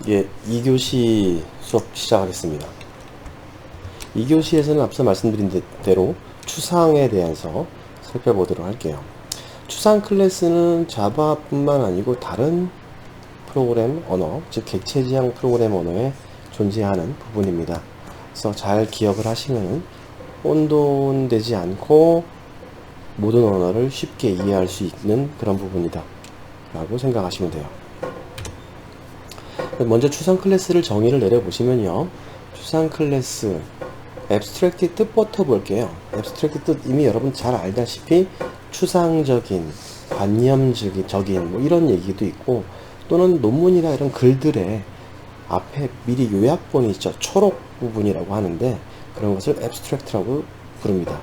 예, 2교시 수업 시작하겠습니다. 2교시에서는 앞서 말씀드린 대로 추상에 대해서 살펴보도록 할게요. 추상 클래스는 자바뿐만 아니고 다른 프로그램 언어, 즉 객체지향 프로그램 언어에 존재하는 부분입니다. 그래서 잘 기억을 하시면 혼돈되지 않고 모든 언어를 쉽게 이해할 수 있는 그런 부분이다 라고 생각하시면 돼요. 먼저 추상 클래스를 정의를 내려보시면요, 추상 클래스 앱스트랙트 뜻부터 볼게요. 앱스트랙트 뜻 이미 여러분 잘 알다시피 추상적인, 관념적인 뭐 이런 얘기도 있고, 또는 논문이나 이런 글들의 앞에 미리 요약본이 있죠. 초록 부분이라고 하는데 그런 것을 앱스트랙트라고 부릅니다.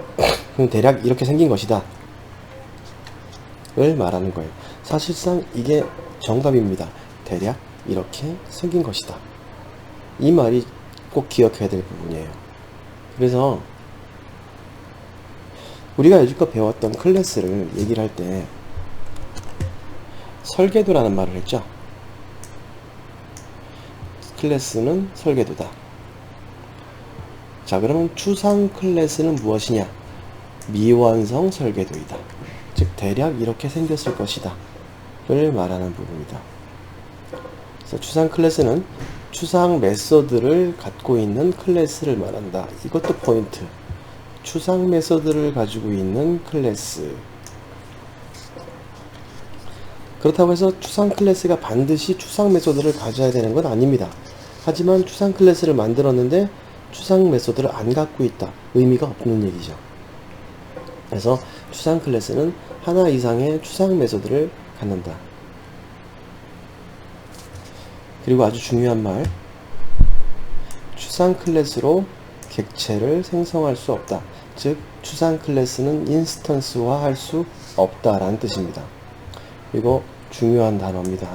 그럼 대략 이렇게 생긴 것이다 를 말하는 거예요. 사실상 이게 정답입니다. 대략 이렇게 생긴 것이다. 이 말이 꼭 기억해야 될 부분이에요. 그래서 우리가 여지껏 배웠던 클래스를 얘기를 할 때 설계도라는 말을 했죠. 클래스는 설계도다. 자, 그러면 추상 클래스는 무엇이냐? 미완성 설계도이다. 즉 대략 이렇게 생겼을 것이다 를 말하는 부분이다. 그래서 추상 클래스는 추상 메소드를 갖고 있는 클래스를 말한다. 이것도 포인트. 추상 메소드를 가지고 있는 클래스. 그렇다고 해서 추상 클래스가 반드시 추상 메소드를 가져야 되는 건 아닙니다. 하지만 추상 클래스를 만들었는데 추상 메소드를 안 갖고 있다. 의미가 없는 얘기죠. 그래서 추상 클래스는 하나 이상의 추상 메소드를 갖는다. 그리고 아주 중요한 말, 추상 클래스로 객체를 생성할 수 없다. 즉 추상 클래스는 인스턴스화 할 수 없다라는 뜻입니다. 이거 중요한 단어입니다.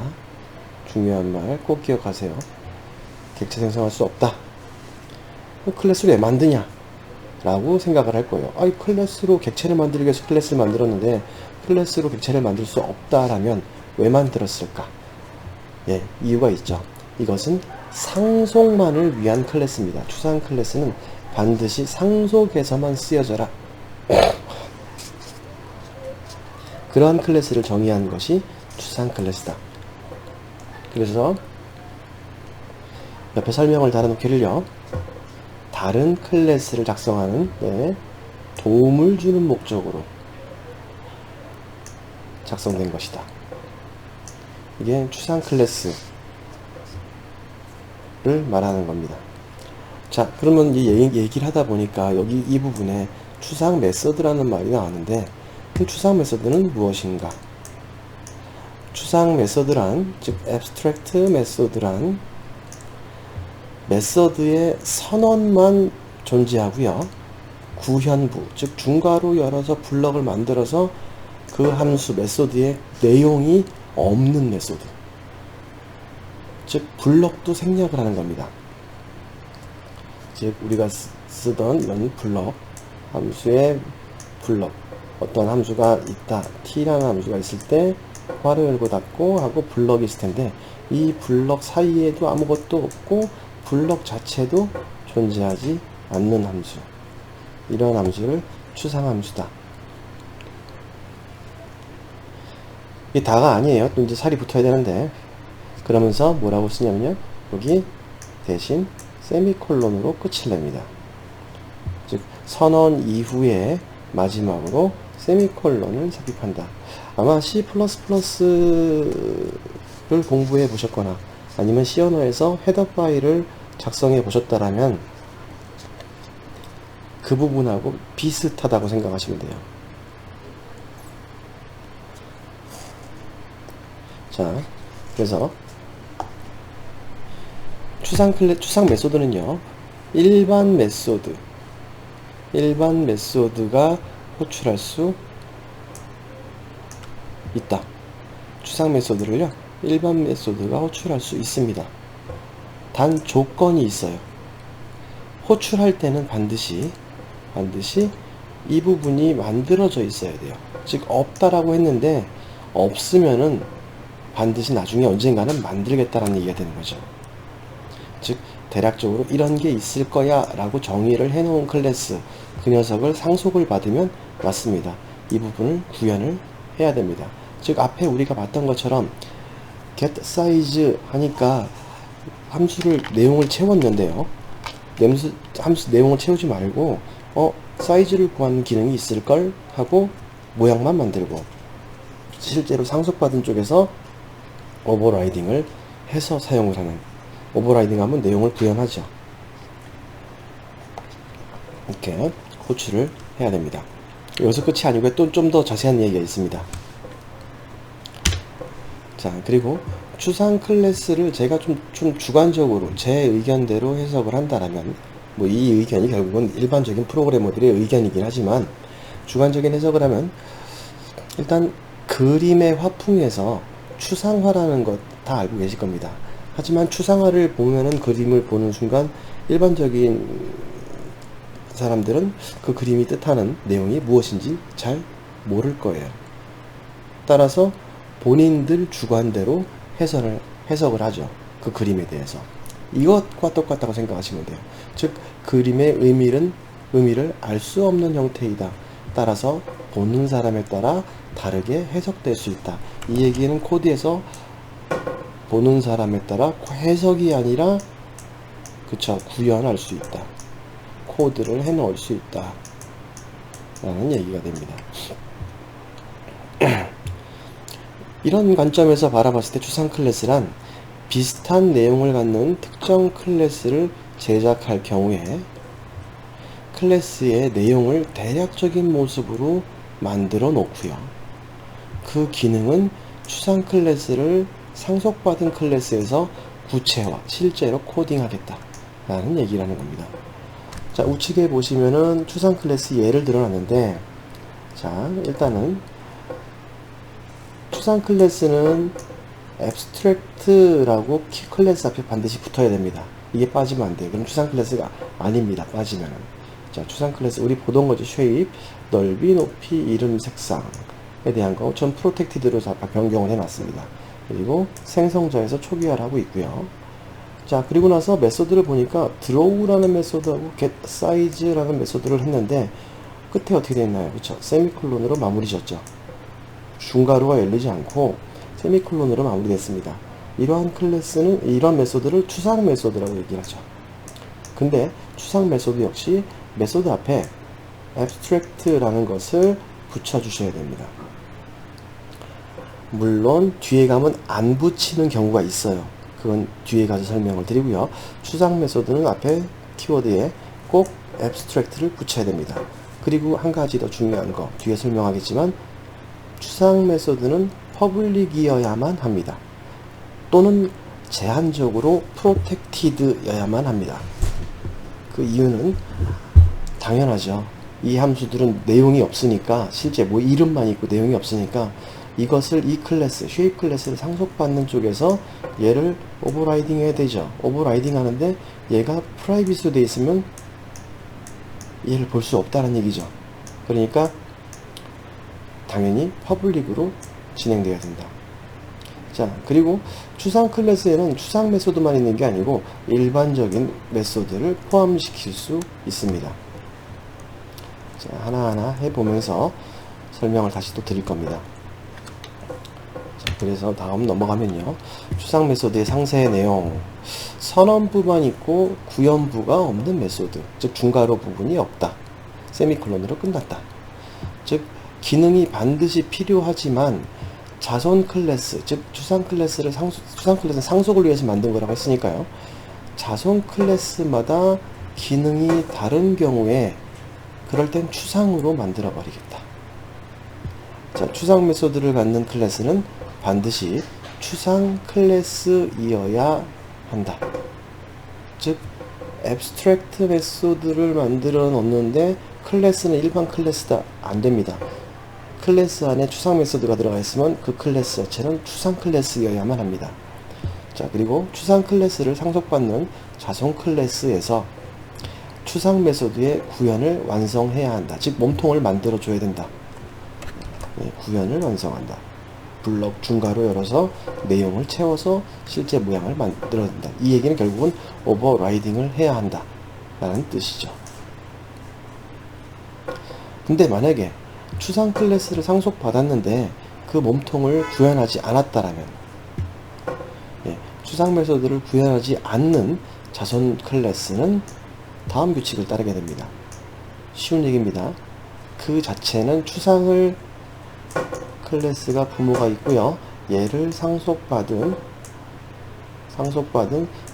중요한 말 꼭 기억하세요. 객체 생성할 수 없다. 클래스를 왜 만드냐 라고 생각을 할 거예요. 아이, 클래스로 객체를 만들기 위해서 클래스를 만들었는데 클래스로 객체를 만들 수 없다라면 왜 만들었을까? 예, 이유가 있죠. 이것은 상속만을 위한 클래스입니다. 추상 클래스는 반드시 상속에서만 쓰여져라. 그러한 클래스를 정의한 것이 추상 클래스다. 그래서 옆에 설명을 달아놓기를요, 다른 클래스를 작성하는 데 도움을 주는 목적으로 작성된 것이다. 이게 추상 클래스를 말하는 겁니다. 자, 그러면 이 얘기를 하다 보니까 여기 이 부분에 추상 메소드라는 말이 나왔는데, 그 추상 메소드는 무엇인가? 추상 메소드란, 즉 abstract 메소드란 메소드의 선언만 존재하고요, 구현부, 즉 중괄호 열어서 블럭을 만들어서 그 함수 메소드의 내용이 없는 메소드, 즉 블럭도 생략을 하는 겁니다. 즉 우리가 쓰던 이런 블럭, 함수의 블럭, 어떤 함수가 있다, t라는 함수가 있을 때 괄호 열고 닫고 하고 블럭이 있을 텐데, 이 블럭 사이에도 아무것도 없고 블럭 자체도 존재하지 않는 함수, 이런 함수를 추상 함수다. 이게 다가 아니에요. 또 이제 살이 붙어야 되는데, 그러면서 뭐라고 쓰냐면요, 여기 대신 세미콜론으로 끝을 냅니다. 즉 선언 이후에 마지막으로 세미콜론을 삽입한다. 아마 C++를 공부해 보셨거나 아니면 C 언어에서 헤더 파일을 작성해 보셨다라면 그 부분하고 비슷하다고 생각하시면 돼요. 자, 그래서 추상 메소드는요, 일반 메소드가 호출할 수 있다. 추상 메소드를요, 일반 메소드가 호출할 수 있습니다. 단 조건이 있어요. 호출할 때는 반드시 이 부분이 만들어져 있어야 돼요. 즉 없다라고 했는데 없으면은 반드시 나중에 언젠가는 만들겠다라는 얘기가 되는 거죠. 즉 대략적으로 이런 게 있을 거야 라고 정의를 해놓은 클래스, 그 녀석을 상속을 받으면 맞습니다. 이 부분을 구현을 해야 됩니다. 즉 앞에 우리가 봤던 것처럼 get size 하니까 함수를 내용을 채웠는데요. 함수 내용을 채우지 말고 사이즈를 구하는 기능이 있을걸 하고 모양만 만들고, 실제로 상속받은 쪽에서 오버라이딩을 해서 사용을 하는, 오버라이딩 하면 내용을 구현하죠. 이렇게 호출을 해야 됩니다. 여기서 끝이 아니고 또 좀 더 자세한 얘기가 있습니다. 자, 그리고 추상 클래스를 제가 좀 주관적으로 제 의견대로 해석을 한다라면, 뭐 이 의견이 결국은 일반적인 프로그래머들의 의견이긴 하지만, 주관적인 해석을 하면 일단 그림의 화풍에서 추상화라는 것 다 알고 계실 겁니다. 하지만 추상화를 보면은, 그림을 보는 순간 일반적인 사람들은 그 그림이 뜻하는 내용이 무엇인지 잘 모를 거예요. 따라서 본인들 주관대로 해석을 하죠. 그 그림에 대해서. 이것과 똑같다고 생각하시면 돼요. 즉 그림의 의미를 알 수 없는 형태이다. 따라서 보는 사람에 따라 다르게 해석될 수 있다. 이 얘기는 코드에서 보는 사람에 따라 해석이 아니라, 그쵸, 구현할 수 있다. 코드를 해놓을 수 있다. 라는 얘기가 됩니다. 이런 관점에서 바라봤을 때 추상 클래스란 비슷한 내용을 갖는 특정 클래스를 제작할 경우에 클래스의 내용을 대략적인 모습으로 만들어 놓고요. 그 기능은 추상 클래스를 상속받은 클래스에서 구체화, 실제로 코딩하겠다 라는 얘기라는 겁니다. 자, 우측에 보시면은 추상 클래스 예를 들어놨는데, 자, 일단은 추상 클래스는 abstract라고 클래스 앞에 반드시 붙어야 됩니다. 이게 빠지면 안 돼요. 그럼 추상 클래스가 아닙니다. 빠지면은. 자, 추상 클래스 우리 보던 거죠. 쉐입, 넓이, 높이, 이름, 색상에 대한 거 전 프로텍티드로 변경을 해놨습니다. 그리고 생성자에서 초기화를 하고 있고요. 자, 그리고 나서 메소드를 보니까 draw라는 메소드하고 getSize라는 메소드를 했는데 끝에 어떻게 되어 있나요? 그쵸? 세미콜론으로 마무리 졌죠. 중괄호가 열리지 않고 세미콜론으로 마무리됐습니다. 이러한 클래스는, 이런 메소드를 추상 메소드라고 얘기를 하죠. 근데 추상 메소드 역시 메소드 앞에 abstract라는 것을 붙여주셔야 됩니다. 물론 뒤에 가면 안 붙이는 경우가 있어요. 그건 뒤에 가서 설명을 드리고요. 추상 메소드는 앞에 키워드에 꼭 abstract를 붙여야 됩니다. 그리고 한 가지 더 중요한 거 뒤에 설명하겠지만, 추상 메소드는 퍼블릭이어야만 합니다. 또는 제한적으로 프로텍티드여야만 합니다. 그 이유는 당연하죠. 이 함수들은 내용이 없으니까, 실제 뭐 이름만 있고 내용이 없으니까 이것을 이 클래스, 쉐입 클래스를 상속받는 쪽에서 얘를 오버라이딩 해야 되죠. 오버라이딩 하는데 얘가 프라이빗으로 되어 있으면 얘를 볼 수 없다는 얘기죠. 그러니까 당연히 퍼블릭으로 진행되어야 된다. 자, 그리고 추상 클래스에는 추상 메소드만 있는 게 아니고 일반적인 메소드를 포함시킬 수 있습니다. 자, 하나하나 해보면서 설명을 다시 또 드릴 겁니다. 자, 그래서 다음 넘어가면요. 추상 메소드의 상세 내용. 선언부만 있고 구현부가 없는 메소드. 즉 중괄호 부분이 없다. 세미콜론으로 끝났다. 즉 기능이 반드시 필요하지만 자손 클래스, 즉 추상 클래스는 상속을 위해서 만든 거라고 했으니까요. 자손 클래스마다 기능이 다른 경우에 그럴 땐 추상으로 만들어 버리겠다. 자, 추상 메소드를 갖는 클래스는 반드시 추상 클래스이어야 한다. 즉 abstract 메소드를 만들어 놓는데 클래스는 일반 클래스다, 안 됩니다. 클래스 안에 추상 메소드가 들어가 있으면 그 클래스 자체는 추상 클래스여야만 합니다. 자, 그리고 추상 클래스를 상속받는 자손 클래스에서 추상 메소드의 구현을 완성해야 한다. 즉 몸통을 만들어 줘야 된다. 네, 구현을 완성한다. 블럭 중괄호 열어서 내용을 채워서 실제 모양을 만들어낸다. 이 얘기는 결국은 오버라이딩을 해야 한다 라는 뜻이죠. 근데 만약에 추상 클래스를 상속받았는데 그 몸통을 구현하지 않았다라면, 추상 메소드를 구현하지 않는 자손 클래스는 다음 규칙을 따르게 됩니다. 쉬운 얘기입니다. 그 자체는 추상을 클래스가 부모가 있고요. 얘를 상속받은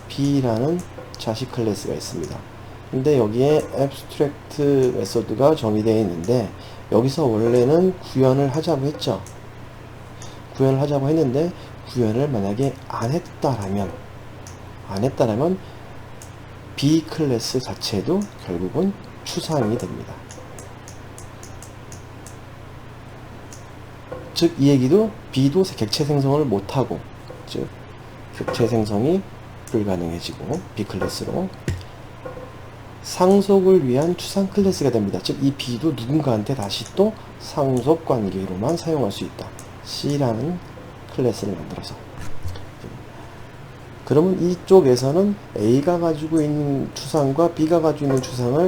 B라는 자식 클래스가 있습니다. 근데 여기에 abstract 메소드가 정의되어 있는데, 여기서 원래는 구현을 하자고 했죠. 구현을 하자고 했는데 구현을 만약에 안 했다라면 B 클래스 자체도 결국은 추상이 됩니다. 즉 이 얘기도 B도 객체 생성을 못하고, 즉 객체 생성이 불가능해지고 B 클래스로 상속을 위한 추상 클래스가 됩니다. 즉 이 B도 누군가한테 다시 또 상속 관계로만 사용할 수 있다. C라는 클래스를 만들어서. 그러면 이쪽에서는 A가 가지고 있는 추상과 B가 가지고 있는 추상을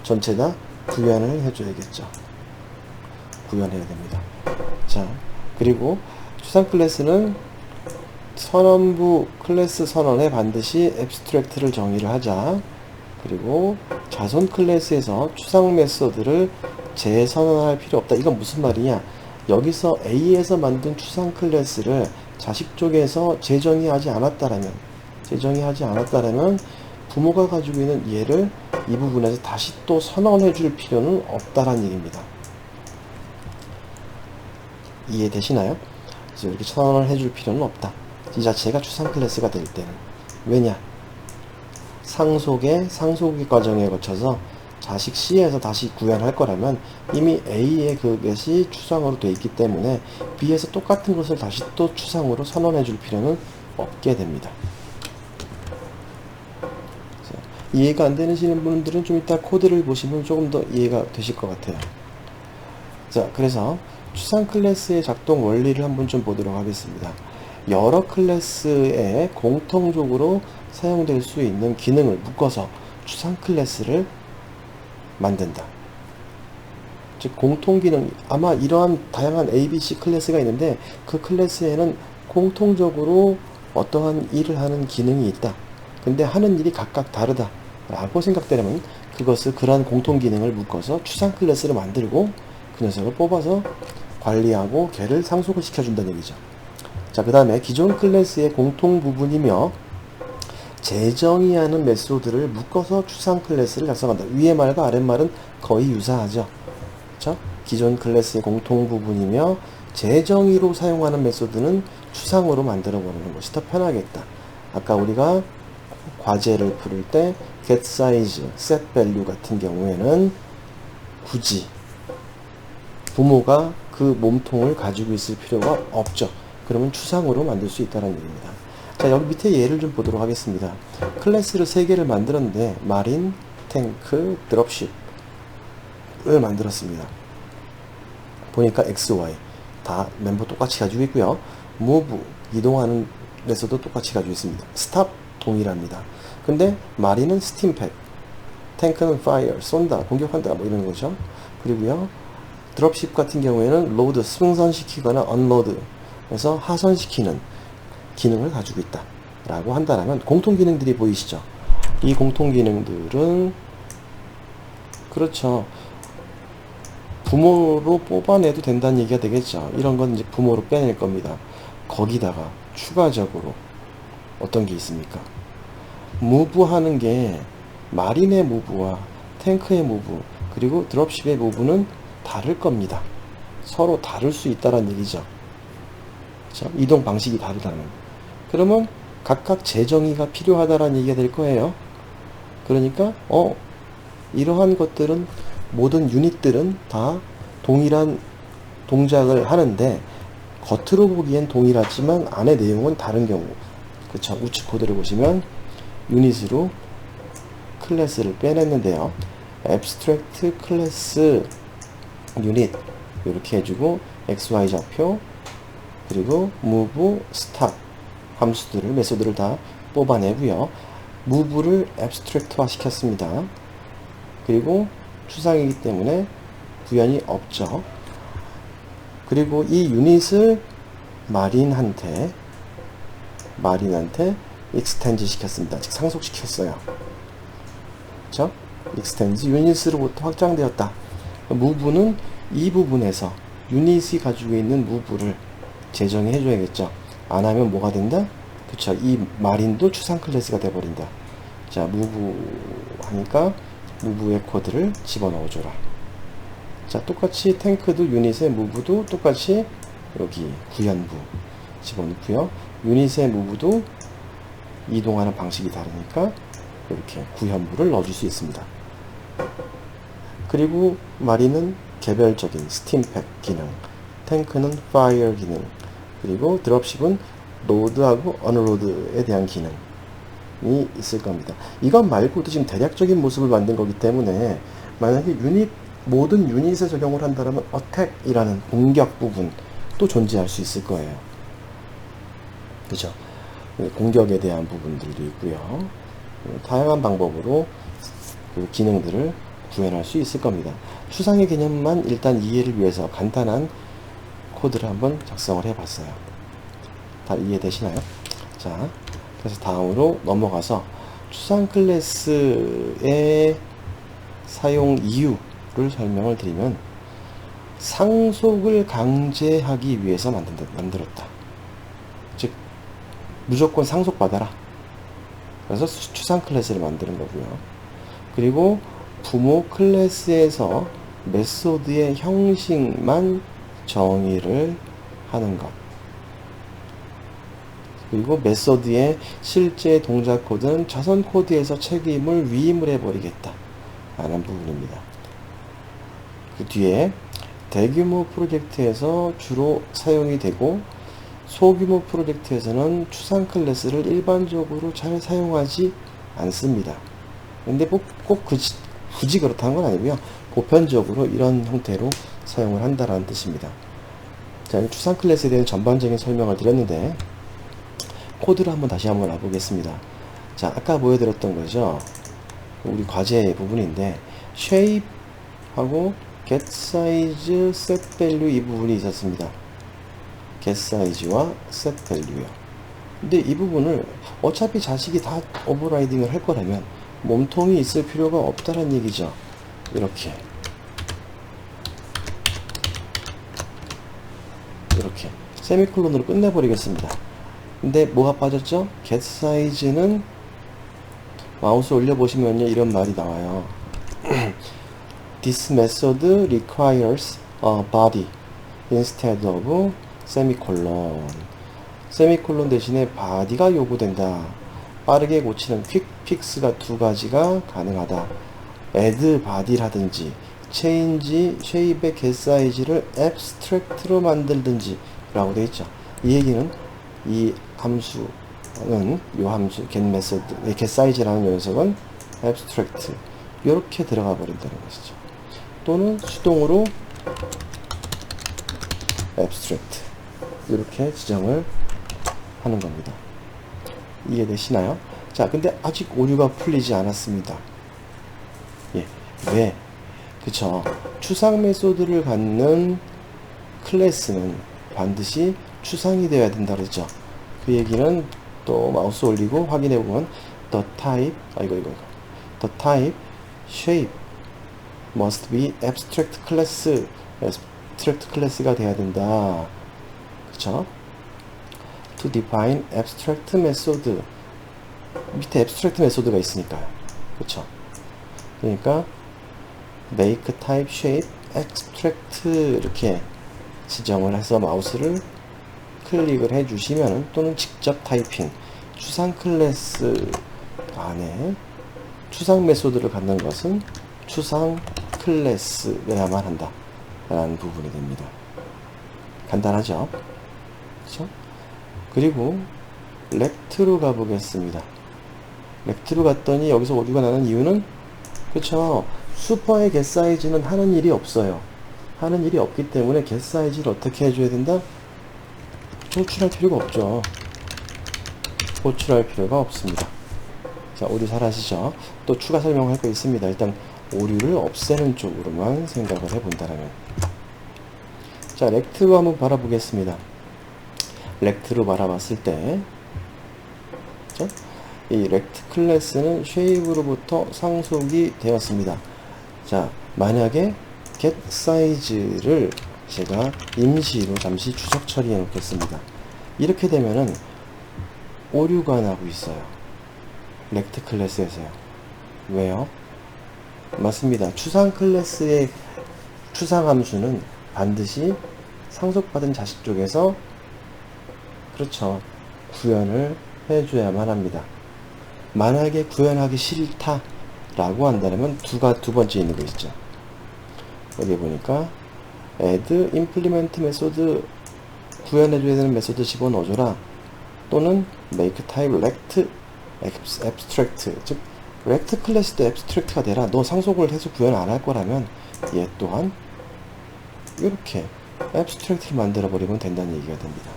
전체 다 구현을 해줘야겠죠. 구현해야 됩니다. 자, 그리고 추상 클래스는 선언부 클래스 선언에 반드시 abstract를 정의를 하자. 그리고 자손 클래스에서 추상 메소드를 재선언할 필요 없다. 이건 무슨 말이냐? 여기서 A에서 만든 추상 클래스를 자식 쪽에서 재정의하지 않았다라면 부모가 가지고 있는 얘를 이 부분에서 다시 또 선언해 줄 필요는 없다라는 얘기입니다. 이해되시나요? 그래서 이렇게 선언을 해줄 필요는 없다. 이 자체가 추상 클래스가 될 때는. 왜냐? 상속의 과정에 거쳐서 자식 C에서 다시 구현할 거라면 이미 A의 그것이 추상으로 되어 있기 때문에 B에서 똑같은 것을 다시 또 추상으로 선언해 줄 필요는 없게 됩니다. 이해가 안 되시는 분들은 좀 이따 코드를 보시면 조금 더 이해가 되실 것 같아요. 자, 그래서 추상 클래스의 작동 원리를 한번 좀 보도록 하겠습니다. 여러 클래스에 공통적으로 사용될 수 있는 기능을 묶어서 추상 클래스를 만든다. 즉 공통 기능, 아마 이러한 다양한 ABC 클래스가 있는데 그 클래스에는 공통적으로 어떠한 일을 하는 기능이 있다. 근데 하는 일이 각각 다르다 라고 생각되려면 그러한 공통 기능을 묶어서 추상 클래스를 만들고 그 녀석을 뽑아서 관리하고 걔를 상속을 시켜준다는 얘기죠. 자, 그 다음에 기존 클래스의 공통 부분이며 재정의하는 메소드를 묶어서 추상 클래스를 작성한다. 위의 말과 아랫 말은 거의 유사하죠. 그렇죠? 기존 클래스의 공통 부분이며 재정의로 사용하는 메소드는 추상으로 만들어 버리는 것이 더 편하겠다. 아까 우리가 과제를 풀을 때 get size, set value 같은 경우에는 굳이 부모가 그 몸통을 가지고 있을 필요가 없죠. 그러면 추상으로 만들 수 있다는 얘기입니다. 자, 여기 밑에 예를 좀 보도록 하겠습니다. 클래스를 3개를 만들었는데 마린, 탱크, 드롭십을 만들었습니다. 보니까 X, Y 다 멤버 똑같이 가지고 있고요. move, 이동하는 메소드 똑같이 가지고 있습니다. stop, 동일합니다. 근데 마린은 스팀팩, 탱크는 fire, 쏜다, 공격한다 뭐 이런 거죠. 그리고요, 드롭십 같은 경우에는 로드, 승선시키거나 언로드 그래서 하선시키는 기능을 가지고 있다 라고 한다면 공통 기능들이 보이시죠? 이 공통 기능들은 그렇죠, 부모로 뽑아내도 된다는 얘기가 되겠죠. 이런 건 이제 부모로 빼낼 겁니다. 거기다가 추가적으로 어떤 게 있습니까? 무브 하는 게 마린의 무브와 탱크의 무브 그리고 드롭십의 무브는 다를 겁니다. 서로 다를 수 있다는 얘기죠. 그렇죠? 이동 방식이 다르다는. 그러면 각각 재정의가 필요하다라는 얘기가 될 거예요. 그러니까 이러한 것들은 모든 유닛들은 다 동일한 동작을 하는데 겉으로 보기엔 동일하지만 안의 내용은 다른 경우. 그렇죠? 우측 코드를 보시면 유닛으로 클래스를 빼냈는데요. abstract 클래스 유닛 이렇게 해주고 XY 좌표 그리고 move, start 함수들을, 메소드를 다 뽑아내고요. move를 abstract화 시켰습니다. 그리고 추상이기 때문에 부연이 없죠. 그리고 이 유닛을 마린한테 extend 시켰습니다. 즉 상속시켰어요. 그렇죠? extend 유닛으로부터 확장되었다. move는 이 부분에서 유닛이 가지고 있는 move를 재정해 줘야겠죠. 안 하면 뭐가 된다? 그쵸. 이 마린도 추상 클래스가 돼버린다. 자, move 하니까 move의 코드를 집어넣어 줘라. 자, 똑같이 탱크도 유닛의 move도 똑같이 여기 구현부 집어넣고요. 유닛의 move도 이동하는 방식이 다르니까 이렇게 구현부를 넣어줄 수 있습니다. 그리고 마린은 개별적인 스팀팩 기능, 탱크는 파이어 기능, 그리고 드롭십은 로드하고 언로드에 대한 기능이 있을 겁니다. 이것 말고도 지금 대략적인 모습을 만든 거기 때문에 만약에 모든 유닛에 적용을 한다면 어택이라는 공격 부분 또 존재할 수 있을 거예요. 그죠? 공격에 대한 부분들도 있고요. 다양한 방법으로 그 기능들을 구현할 수 있을 겁니다. 추상의 개념만 일단 이해를 위해서 간단한 코드를 한번 작성을 해봤어요. 다 이해되시나요? 자, 그래서 다음으로 넘어가서 추상 클래스의 사용 이유를 설명을 드리면 상속을 강제하기 위해서 만들었다. 즉 무조건 상속받아라. 그래서 추상 클래스를 만드는 거고요. 그리고 부모 클래스에서 메소드의 형식만 정의를 하는 것. 그리고 메소드의 실제 동작 코드는 자선 코드에서 책임을 위임을 해버리겠다 라는 부분입니다. 그 뒤에 대규모 프로젝트에서 주로 사용이 되고 소규모 프로젝트에서는 추상 클래스를 일반적으로 잘 사용하지 않습니다. 근데 꼭 굳이 그렇다는 건 아니고요. 보편적으로 이런 형태로 사용을 한다라는 뜻입니다. 자, 추상 클래스에 대한 전반적인 설명을 드렸는데 코드를 다시 한번 알아보겠습니다. 자, 아까 보여드렸던 거죠. 우리 과제 부분인데 shape하고 getSize, setValue 이 부분이 있었습니다. getSize와 setValue요. 근데 이 부분을 어차피 자식이 다 오버라이딩을 할 거라면 몸통이 있을 필요가 없다는 얘기죠. 이렇게 세미콜론으로 끝내버리겠습니다. 근데 뭐가 빠졌죠? getSize는 마우스 올려보시면요 이런 말이 나와요. This method requires a body instead of semicolon. 세미콜론 대신에 body가 요구된다. 빠르게 고치는 퀵픽스가 두 가지가 가능하다. add body라든지 change shape의 getSize를 abstract로 만들든지 라고 되어 있죠. 이 얘기는 이 함수는 요 함수 getSize라는 녀석은 abstract 이렇게 들어가 버린다는 것이죠. 또는 수동으로 abstract 이렇게 지정을 하는 겁니다. 이해되시나요? 자, 근데 아직 오류가 풀리지 않았습니다. 예, 왜? 그쵸. 추상 메소드를 갖는 클래스는 반드시 추상이 되어야 된다 그랬죠. 그 얘기는 또 마우스 올리고 확인해 보면 the type shape must be abstract class가 돼야 된다. 그쵸? to define abstract method 밑에 abstract method가 있으니까요. 그쵸? 그러니까 make type shape abstract 이렇게 지정을 해서 마우스를 클릭을 해주시면 또는 직접 타이핑 추상 클래스 안에 추상 메소드를 갖는 것은 추상 클래스여야만 한다 라는 부분이 됩니다. 간단하죠? 그렇죠? 그리고 렉트로 가보겠습니다. 렉트로 갔더니 여기서 오류가 나는 이유는 그렇죠. 슈퍼의 getSize는 하는 일이 없어요. 하는 일이 없기 때문에 getSize를 어떻게 해줘야 된다? 호출할 필요가 없죠. 호출할 필요가 없습니다. 자, 오류 잘 아시죠? 또 추가 설명할 거 있습니다. 일단 오류를 없애는 쪽으로만 생각을 해본다라면. 자, 렉트로 한번 바라보겠습니다. 렉트로 바라봤을 때, 그렇죠? 이 렉트 클래스는 쉐입으로부터 상속이 되었습니다. 자, 만약에 get size를 제가 임시로 잠시 추석 처리해 놓겠습니다. 이렇게 되면은 오류가 나고 있어요. 렉트 클래스에서요. 왜요? 맞습니다. 추상 클래스의 추상 함수는 반드시 상속받은 자식 쪽에서, 그렇죠, 구현을 해줘야만 합니다. 만약에 구현하기 싫다라고 한다면 두 번째 있는 거 있죠. 여기 보니까 add implement method, 구현해줘야 되는 메소드 집어넣어줘라, 또는 make type rect abstract, 즉 rect 클래스도 abstract가 되라. 너 상속을 해서 구현 안 할 거라면 얘 또한 이렇게 abstract를 만들어 버리면 된다는 얘기가 됩니다.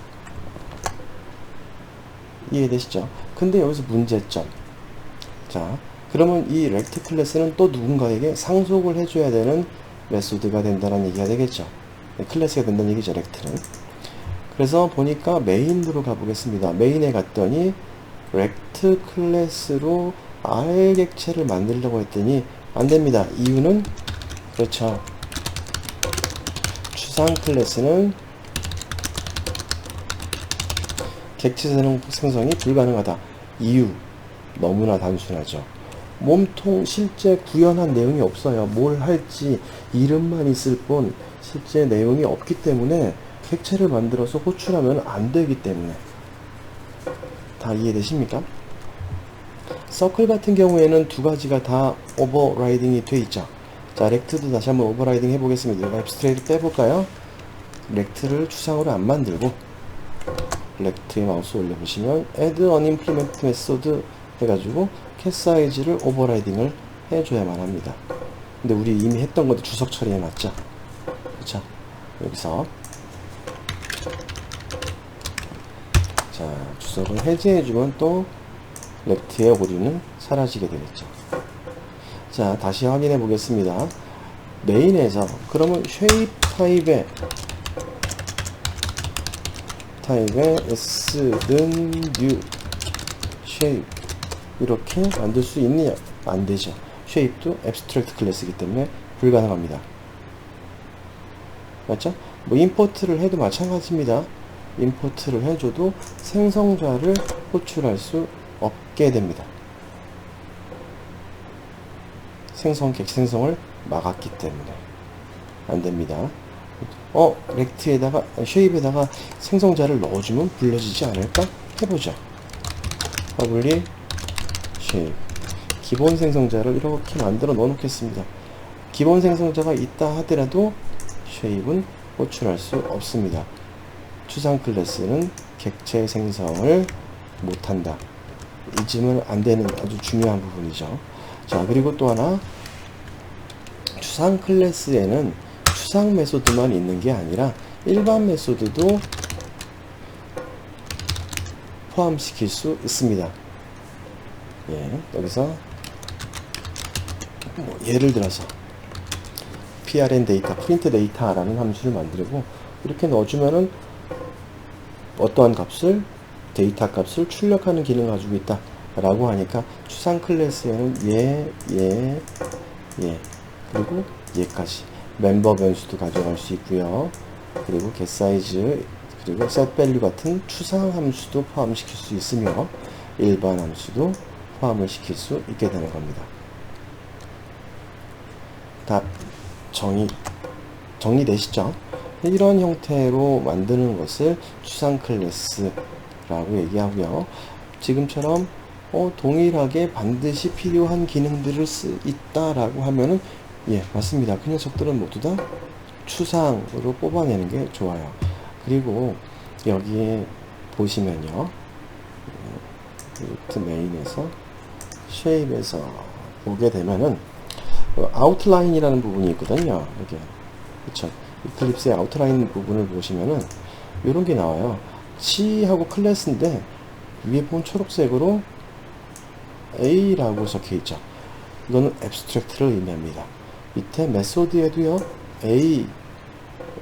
이해되시죠? 근데 여기서 문제점. 자, 그러면 이 rect 클래스는 또 누군가에게 상속을 해줘야 되는 메소드가 된다는 얘기가 되겠죠. 클래스가 된다는 얘기죠, rect는. 그래서 보니까 메인으로 가보겠습니다. 메인에 갔더니 rect 클래스로 R 객체를 만들려고 했더니 안 됩니다. 이유는, 그렇죠, 추상 클래스는 객체 생성이 불가능하다. 이유 너무나 단순하죠. 몸통 실제 구현한 내용이 없어요. 뭘 할지 이름만 있을 뿐 실제 내용이 없기 때문에 객체를 만들어서 호출하면 안 되기 때문에. 다 이해되십니까? 서클 같은 경우에는 두 가지가 다 오버라이딩이 돼 있죠. 자, 렉트도 다시 한번 오버라이딩 해보겠습니다. 앱스트레이트 빼볼까요? 렉트를 추상으로 안 만들고 렉트에 마우스 올려보시면 add unimplement method 해가지고 cat size를 오버라이딩을 해줘야만 합니다. 근데 우리 이미 했던 것도 주석 처리해놨죠. 그쵸? 여기서 자, 주석을 해제해주면 또 렉트의 오류는 사라지게 되겠죠. 자, 다시 확인해 보겠습니다. 메인에서 그러면 shape 타입의 s는 new shape 이렇게 만들 수 있느냐? 안 되죠. shape도 abstract 클래스이기 때문에 불가능합니다. 맞죠? 뭐 임포트를 해도 마찬가지입니다. 임포트를 해줘도 생성자를 호출할 수 없게 됩니다. 객체 생성을 막았기 때문에 안 됩니다. 렉트에다가, 쉐입에다가 생성자를 넣어주면 불러지지 않을까? 해보죠. public shape. 기본 생성자를 이렇게 만들어 넣어 놓겠습니다. 기본 생성자가 있다 하더라도 shape은 호출할 수 없습니다. 추상 클래스는 객체 생성을 못한다. 잊으면 안 되는 아주 중요한 부분이죠. 자, 그리고 또 하나, 추상 클래스에는 추상 메소드만 있는 게 아니라 일반 메소드도 포함시킬 수 있습니다. 예, 여기서 뭐 예를 들어서 prn 데이터, 프린트 데이터라는 함수를 만들고 이렇게 넣어주면은 어떠한 값을, 데이터 값을 출력하는 기능을 가지고 있다 라고 하니까 추상 클래스에는 얘 그리고 얘까지 멤버 변수도 가져갈 수 있고요. 그리고 getSize 그리고 setValue 같은 추상 함수도 포함시킬 수 있으며 일반 함수도 포함을 시킬 수 있게 되는 겁니다. 다 정리되시죠? 이런 형태로 만드는 것을 추상 클래스라고 얘기하고요. 지금처럼 동일하게 반드시 필요한 기능들을 있다라고 하면은, 예, 맞습니다. 그 녀석들은 모두 다 추상으로 뽑아내는 게 좋아요. 그리고 여기에 보시면요, 루트 메인에서 쉐입에서 보게 되면은 아웃라인이라는 부분이 있거든요. 이렇게, 그쵸? 이클립스의 아웃라인 부분을 보시면은 이런 게 나와요. C하고 클래스인데 위에 보면 초록색으로 A라고 적혀 있죠. 이거는 abstract를 의미합니다. 밑에 메소드에도요 A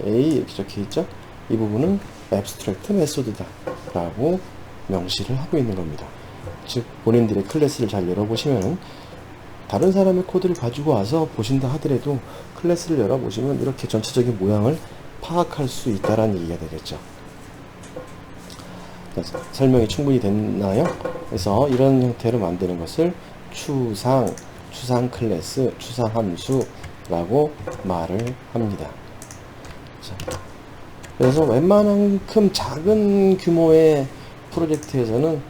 이렇게 적혀 있죠. 이 부분은 abstract 메소드다 라고 명시를 하고 있는 겁니다. 즉 본인들의 클래스를 잘 열어보시면 다른 사람의 코드를 가지고 와서 보신다 하더라도 클래스를 열어보시면 이렇게 전체적인 모양을 파악할 수 있다라는 얘기가 되겠죠. 설명이 충분히 됐나요? 그래서 이런 형태로 만드는 것을 추상 클래스, 추상 함수라고 말을 합니다. 자, 그래서 웬만한큼 작은 규모의 프로젝트에서는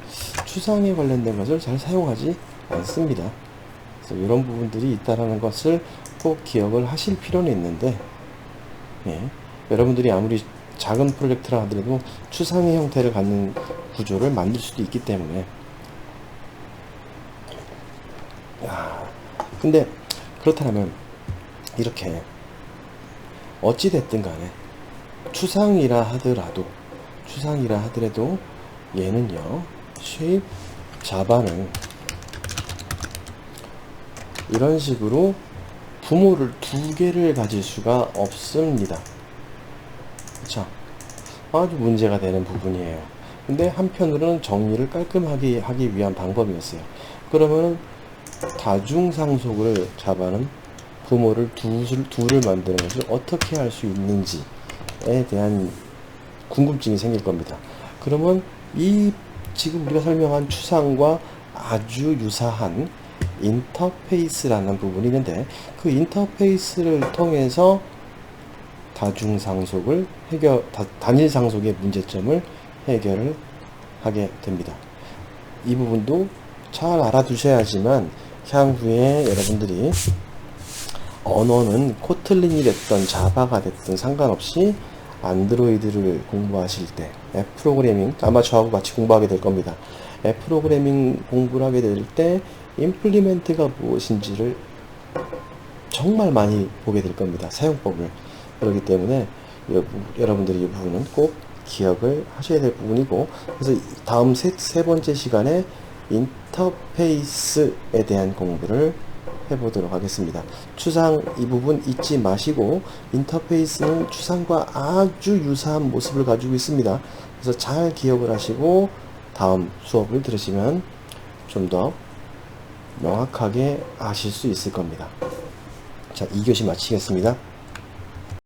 추상에 관련된 것을 잘 사용하지 않습니다. 그래서 이런 부분들이 있다라는 것을 꼭 기억을 하실 필요는 있는데, 예, 여러분들이 아무리 작은 프로젝트라 하더라도 추상의 형태를 갖는 구조를 만들 수도 있기 때문에. 근데 그렇다면 이렇게 어찌 됐든 간에 추상이라 하더라도 얘는요 쉐입 자바는 이런 식으로 부모를 두 개를 가질 수가 없습니다. 그쵸? 아주 문제가 되는 부분이에요. 근데 한편으로는 정리를 깔끔하게 하기 위한 방법이었어요. 그러면 다중상속을 자바는 부모를 둘을 만드는 것을 어떻게 할 수 있는지에 대한 궁금증이 생길 겁니다. 그러면 이 지금 우리가 설명한 추상과 아주 유사한 인터페이스라는 부분이 있는데, 그 인터페이스를 통해서 다중상속을 단일상속의 문제점을 해결을 하게 됩니다. 이 부분도 잘 알아두셔야지만 향후에 여러분들이 언어는 코틀린이 됐던 자바가 됐든 상관없이 안드로이드를 공부하실 때, 앱 프로그래밍, 아마 저하고 같이 공부하게 될 겁니다. 앱 프로그래밍 공부를 하게 될 때 임플리멘트가 무엇인지를 정말 많이 보게 될 겁니다. 사용법을. 그렇기 때문에 여러분들이 이 부분은 꼭 기억을 하셔야 될 부분이고, 그래서 다음 세 번째 시간에 인터페이스에 대한 공부를 해보도록 하겠습니다. 추상 이 부분 잊지 마시고, 인터페이스는 추상과 아주 유사한 모습을 가지고 있습니다. 그래서 잘 기억을 하시고 다음 수업을 들으시면 좀 더 명확하게 아실 수 있을 겁니다. 자, 2교시 마치겠습니다.